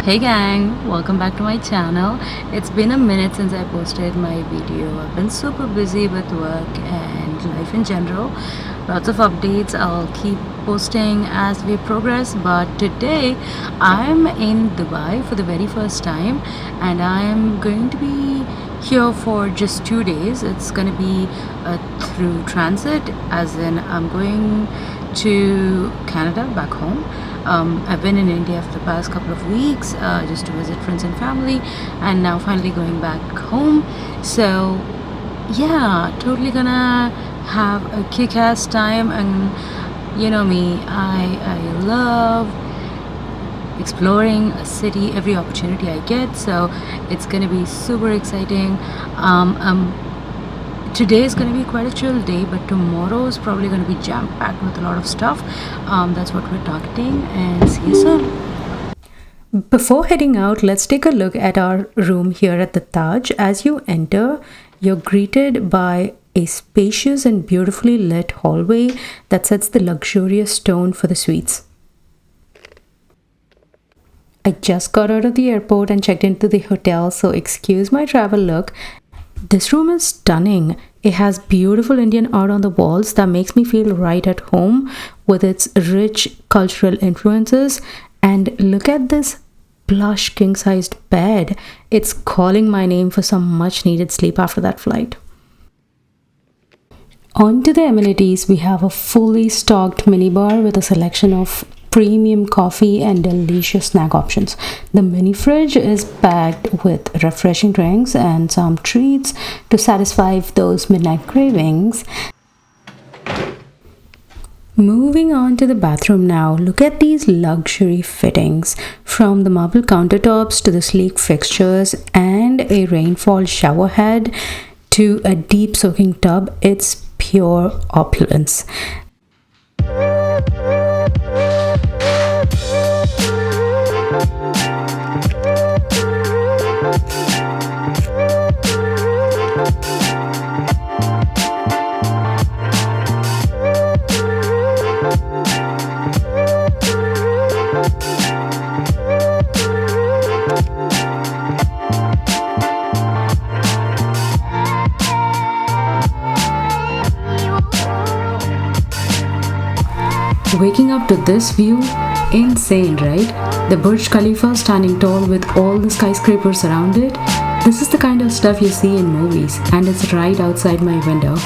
Hey gang, welcome back to my channel. It's been a minute since I posted my video. I've been super busy with work and life in general. Lots of updates. I'll keep posting as we progress. But today I'm in Dubai for the very first time and I'm going to be here for just 2 days. It's going to be through transit, as in I'm going to Canada back home. I've been in India for the past couple of weeks just to visit friends and family, and now finally going back home. So, yeah, totally gonna have a kick ass time. And you know me, I love exploring a city every opportunity I get, so it's gonna be super exciting. Today is going to be quite a chill day, but tomorrow is probably going to be jam packed with a lot of stuff. That's what we're targeting, and see you soon. Before heading out, let's take a look at our room here at the Taj. As you enter, you're greeted by a spacious and beautifully lit hallway that sets the luxurious tone for the suites. I just got out of the airport and checked into the hotel, so excuse my travel look. This room is stunning. It has beautiful Indian art on the walls that makes me feel right at home with its rich cultural influences. And look at this plush king-sized bed. It's calling my name for some much-needed sleep after that flight. On to the amenities, we have a fully stocked minibar with a selection of premium coffee and delicious snack options. The mini fridge is packed with refreshing drinks and some treats to satisfy those midnight cravings. Moving on to the bathroom now, look at these luxury fittings. From the marble countertops to the sleek fixtures and a rainfall shower head to a deep soaking tub, it's pure opulence. Waking up to this view, insane, right? The Burj Khalifa standing tall with all the skyscrapers around it. This is the kind of stuff you see in movies, and it's right outside my window.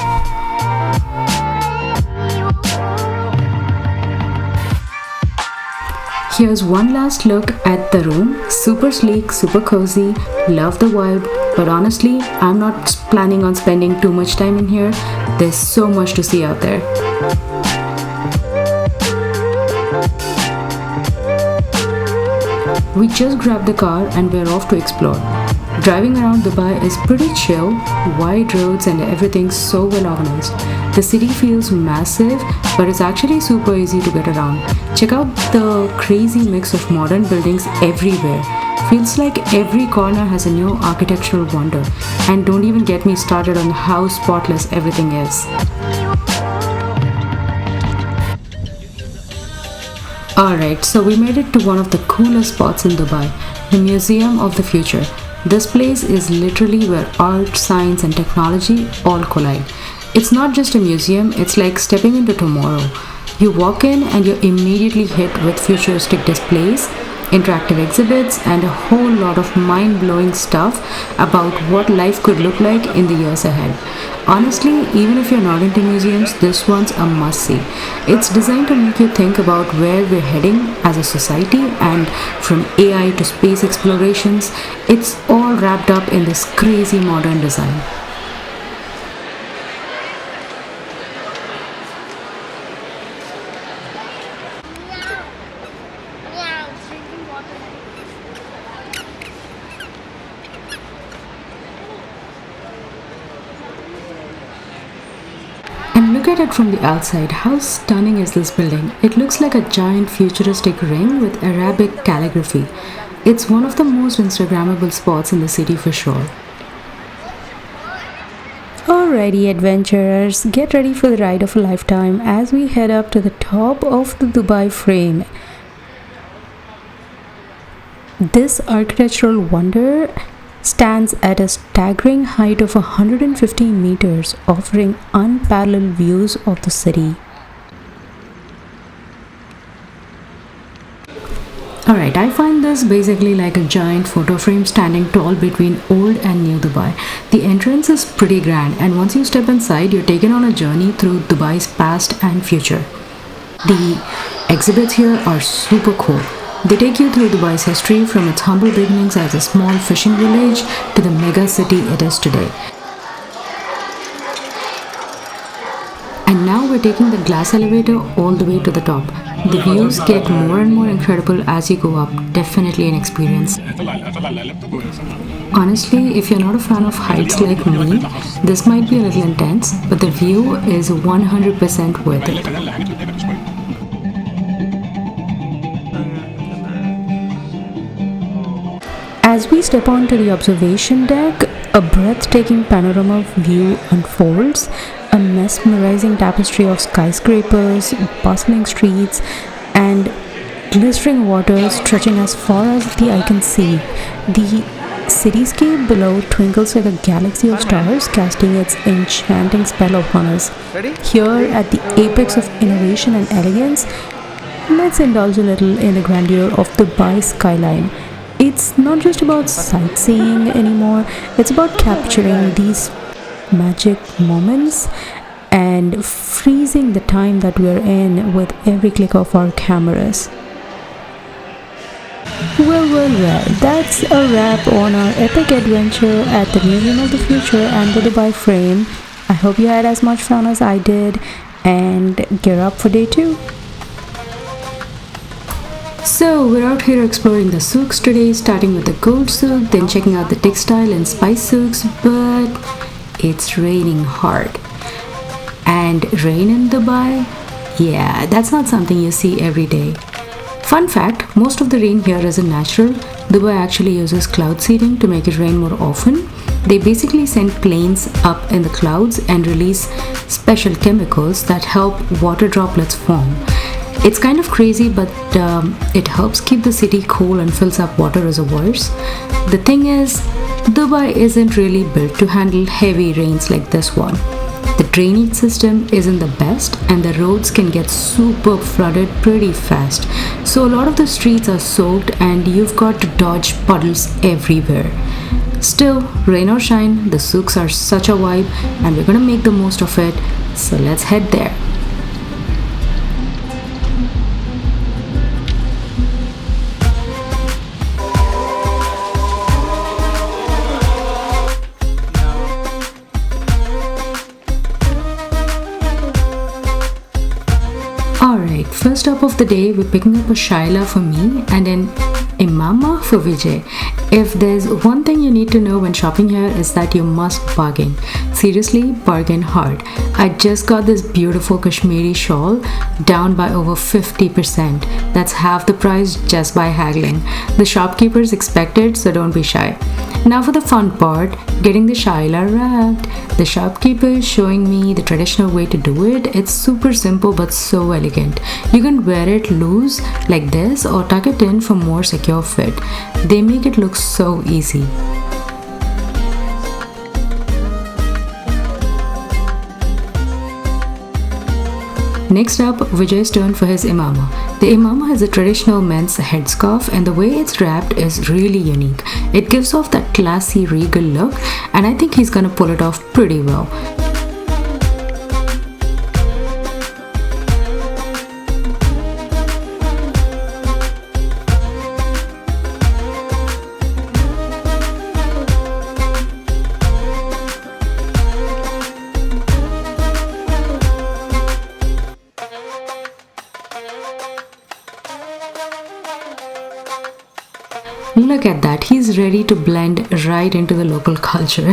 Here's one last look at the room. Super sleek, super cozy, love the vibe, but honestly, I'm not planning on spending too much time in here. There's so much to see out there. We just grabbed the car and we're off to explore. Driving around Dubai is pretty chill, wide roads and everything's so well organized. The city feels massive, but it's actually super easy to get around. Check out the crazy mix of modern buildings everywhere. Feels like every corner has a new architectural wonder. And don't even get me started on how spotless everything is. Alright, so we made it to one of the coolest spots in Dubai, the Museum of the Future. This place is literally where art, science and technology all collide. It's not just a museum, it's like stepping into tomorrow. You walk in and you're immediately hit with futuristic displays, interactive exhibits and a whole lot of mind-blowing stuff about what life could look like in the years ahead. Honestly, even if you're not into museums, this one's a must-see. It's designed to make you think about where we're heading as a society, and from AI to space explorations, it's all wrapped up in this crazy modern design. And look at it from the outside. How stunning is this building? It looks like a giant futuristic ring with Arabic calligraphy. It's one of the most Instagrammable spots in the city for sure. Alrighty, adventurers, get ready for the ride of a lifetime as we head up to the top of the Dubai frame. This architectural wonder stands at a staggering height of 115 meters, offering unparalleled views of the city. Alright, I find this basically like a giant photo frame standing tall between old and new Dubai. The entrance is pretty grand, and once you step inside, you're taken on a journey through Dubai's past and future. The exhibits here are super cool. They take you through Dubai's history from its humble beginnings as a small fishing village to the mega city it is today. And now we're taking the glass elevator all the way to the top. The views get more and more incredible as you go up. Definitely an experience. Honestly, if you're not a fan of heights like me, this might be a little intense, but the view is 100% worth it. As we step onto the observation deck, a breathtaking panorama view unfolds, a mesmerizing tapestry of skyscrapers, bustling streets, and glittering water stretching as far as the eye can see. The cityscape below twinkles like a galaxy of stars, casting its enchanting spell upon us. Here, at the apex of innovation and elegance, let's indulge a little in the grandeur of Dubai skyline. It's not just about sightseeing anymore, it's about capturing these magic moments and freezing the time that we're in with every click of our cameras. Well, that's a wrap on our epic adventure at the Museum of the Future and the Dubai frame. I hope you had as much fun as I did, and gear up for day 2. So we're out here exploring the souks today, starting with the gold souk, then checking out the textile and spice souks, but it's raining hard. And rain in Dubai? Yeah, that's not something you see every day. Fun fact, most of the rain here isn't natural. Dubai actually uses cloud seeding to make it rain more often. They basically send planes up in the clouds and release special chemicals that help water droplets form. It's kind of crazy, but it helps keep the city cool and fills up water reservoirs. The thing is, Dubai isn't really built to handle heavy rains like this one. The drainage system isn't the best, and the roads can get super flooded pretty fast. So a lot of the streets are soaked and you've got to dodge puddles everywhere. Still, rain or shine, the souks are such a vibe, and we're gonna make the most of it. So let's head there. Alright, first up of the day, we're picking up a Shaila for me and an Imama for Vijay. If there's one thing you need to know when shopping here is that you must bargain. Seriously, bargain hard. I just got this beautiful Kashmiri shawl down by over 50%. That's half the price just by haggling. The shopkeepers expect it, so don't be shy. Now for the fun part, getting the Shaila wrapped. The shopkeeper is showing me the traditional way to do it. It's super simple but so elegant. You can wear it loose like this or tuck it in for more secure fit. They make it look so easy. Next up, Vijay's turn for his imama. The imama is a traditional men's headscarf, and the way it's wrapped is really unique. It gives off that classy, regal look, and I think he's gonna pull it off pretty well. Look at that, he's ready to blend right into the local culture.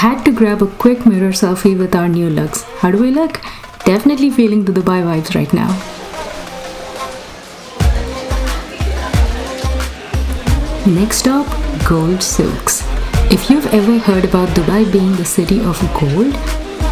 Had to grab a quick mirror selfie with our new looks. How do we look? Definitely feeling the Dubai vibes right now. Next up, gold souks. If you've ever heard about Dubai being the city of gold,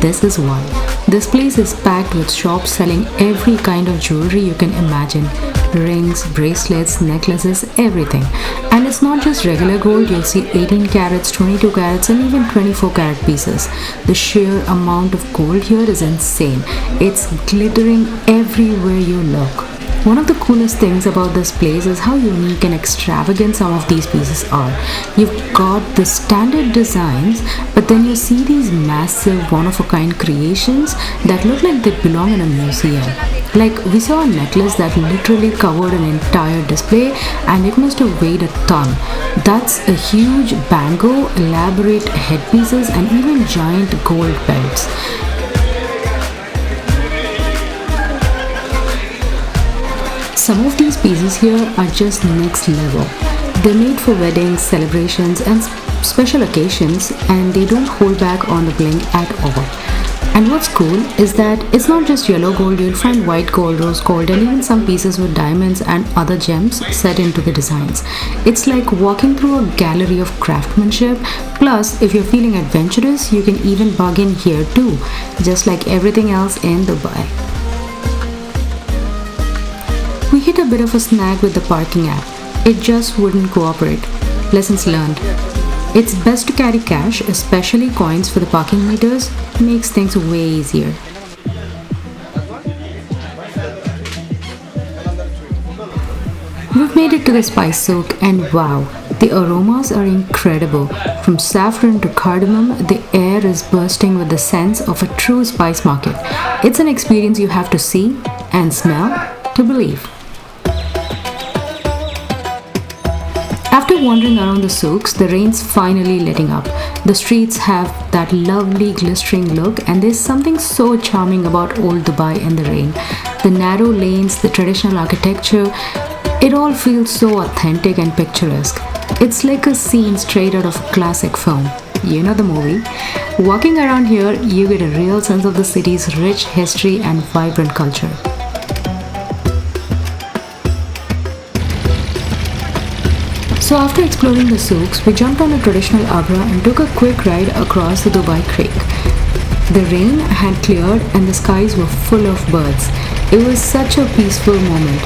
this is why. This place is packed with shops selling every kind of jewelry you can imagine. Rings, bracelets, necklaces, everything. And it's not just regular gold, you'll see 18 carats, 22 carats and even 24 carat pieces. The sheer amount of gold here is insane. It's glittering everywhere you look. One of the coolest things about this place is how unique and extravagant some of these pieces are. You've got the standard designs, but then you see these massive one-of-a-kind creations that look like they belong in a museum. Like we saw a necklace that literally covered an entire display and it must have weighed a ton. That's a huge bango, elaborate headpieces and even giant gold belts. Some of these pieces here are just next level. They're made for weddings, celebrations and special occasions and they don't hold back on the bling at all. And what's cool is that it's not just yellow gold, you'll find white gold, rose gold and even some pieces with diamonds and other gems set into the designs. It's like walking through a gallery of craftsmanship. Plus, if you're feeling adventurous, you can even bargain here too, just like everything else in Dubai. We hit a bit of a snag with the parking app. It just wouldn't cooperate. Lessons learned. It's best to carry cash, especially coins for the parking meters. Makes things way easier. We've made it to the Spice Souk and wow, the aromas are incredible. From saffron to cardamom, the air is bursting with the sense of a true spice market. It's an experience you have to see and smell to believe. After wandering around the souks, the rain's finally letting up. The streets have that lovely glistering look and there's something so charming about old Dubai in the rain. The narrow lanes, the traditional architecture, it all feels so authentic and picturesque. It's like a scene straight out of a classic film. You know the movie. Walking around here, you get a real sense of the city's rich history and vibrant culture. So after exploring the souks, we jumped on a traditional Abra and took a quick ride across the Dubai Creek. The rain had cleared and the skies were full of birds. It was such a peaceful moment.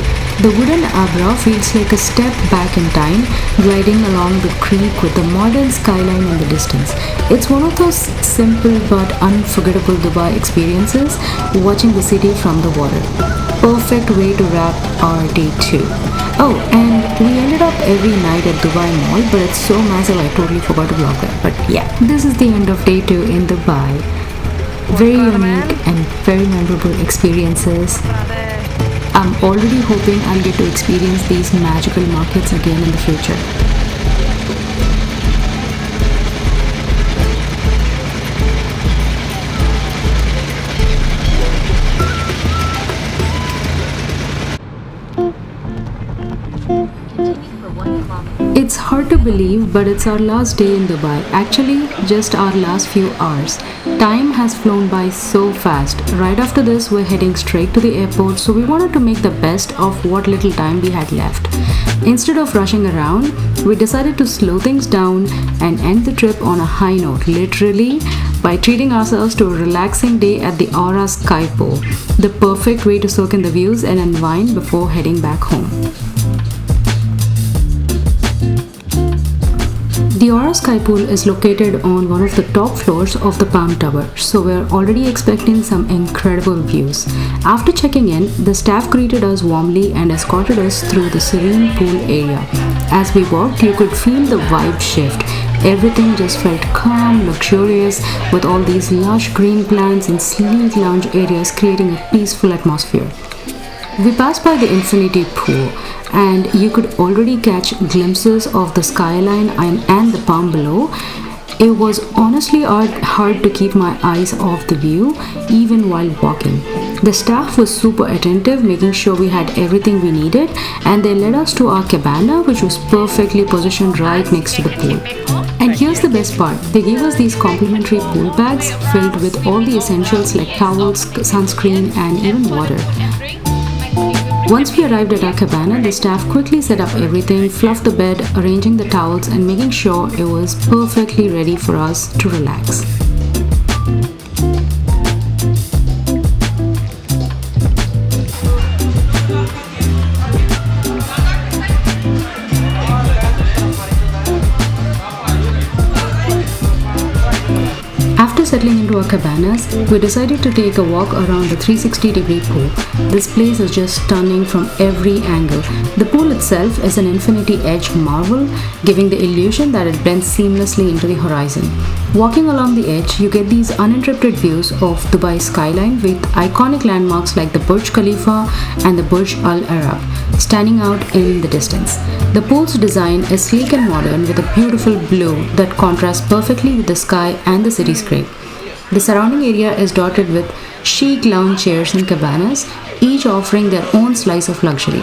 The wooden Abra feels like a step back in time, gliding along the creek with the modern skyline in the distance. It's one of those simple but unforgettable Dubai experiences, watching the city from the water. Perfect way to wrap our day too. Oh, and we ended up every night at Dubai Mall, but it's so massive I totally forgot to vlog that. But yeah, this is the end of day 2 in Dubai. Very unique and very memorable experiences. I'm already hoping I'll get to experience these magical markets again in the future. It's hard to believe, but it's our last day in Dubai. Actually, just our last few hours. Time has flown by so fast. Right after this, we're heading straight to the airport, so we wanted to make the best of what little time we had left. Instead of rushing around, we decided to slow things down and end the trip on a high note, literally, by treating ourselves to a relaxing day at the Abra Sky Pool, the perfect way to soak in the views and unwind before heading back home. The Abra Sky Pool is located on one of the top floors of the Palm Tower, so we're already expecting some incredible views. After checking in, the staff greeted us warmly and escorted us through the serene pool area. As we walked, you could feel the vibe shift. Everything just felt calm, luxurious, with all these lush green plants and sleek lounge areas creating a peaceful atmosphere. We passed by the infinity pool and you could already catch glimpses of the skyline and the palm below. It was honestly hard to keep my eyes off the view even while walking. The staff was super attentive, making sure we had everything we needed, and they led us to our cabana, which was perfectly positioned right next to the pool. And here's the best part, they gave us these complimentary pool bags filled with all the essentials like towels, sunscreen and even water. Once we arrived at our cabana, the staff quickly set up everything, fluffed the bed, arranging the towels and making sure it was perfectly ready for us to relax. settling into our cabanas, we decided to take a walk around the 360-degree pool. This place is just stunning from every angle. The pool itself is an infinity edge marvel, giving the illusion that it blends seamlessly into the horizon. Walking along the edge, you get these uninterrupted views of Dubai's skyline with iconic landmarks like the Burj Khalifa and the Burj Al Arab standing out in the distance. The pool's design is sleek and modern with a beautiful blue that contrasts perfectly with the sky and the cityscape. The surrounding area is dotted with chic lounge chairs and cabanas, each offering their own slice of luxury.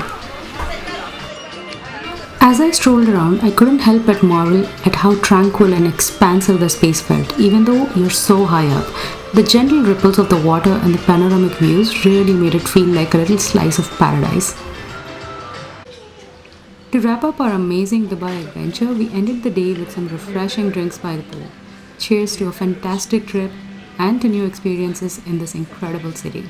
As I strolled around, I couldn't help but marvel at how tranquil and expansive the space felt, even though you're so high up. The gentle ripples of the water and the panoramic views really made it feel like a little slice of paradise. To wrap up our amazing Dubai adventure, we ended the day with some refreshing drinks by the pool. Cheers to a fantastic trip and to new experiences in this incredible city.